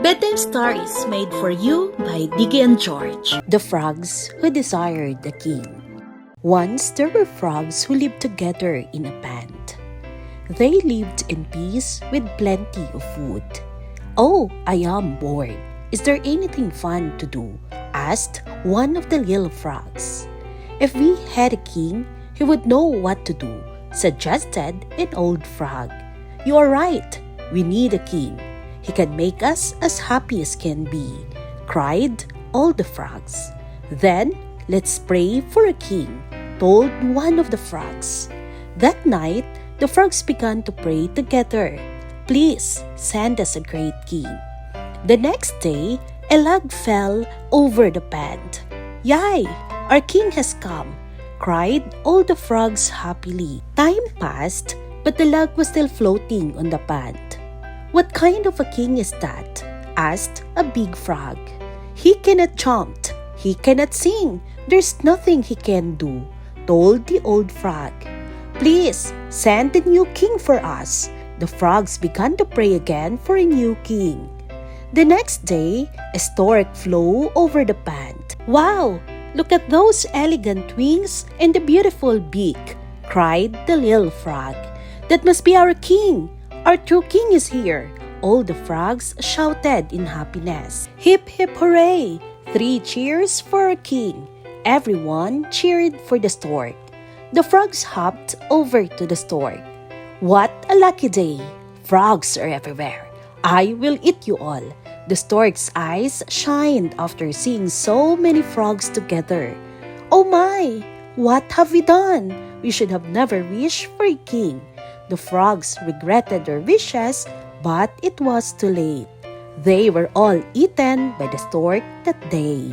Bedtime Stories made for you by Diggy and George. The Frogs Who Desired a King. Once there were frogs who lived together in a pond. They lived in peace with plenty of food. "Oh, I am bored. Is there anything fun to do?" asked one of the little frogs. "If we had a king, he would know what to do," suggested an old frog. "You are right. We need a king. He can make us as happy as can be," cried all the frogs. "Then let's pray for a king," told one of the frogs. That night, the frogs began to pray together. "Please send us a great king." The next day, a log fell over the pond. "Yay! Our king has come!" cried all the frogs happily. Time passed, but the log was still floating on the pond. "What kind of a king is that?" asked a big frog. "He cannot jump. He cannot sing. There's nothing he can do," told the old frog. "Please send a new king for us." The frogs began to pray again for a new king. The next day, a stork flew over the pond. "Wow! Look at those elegant wings and the beautiful beak," cried the little frog. "That must be our king. Our true king is here." All the frogs shouted in happiness. "Hip, hip, hooray! 3 cheers for our king." Everyone cheered for the stork. The frogs hopped over to the stork. "What a lucky day! Frogs are everywhere. I will eat you all." The stork's eyes shined after seeing so many frogs together. "Oh my! What have we done? We should have never wished for a king." The frogs regretted their wishes, but it was too late. They were all eaten by the stork that day.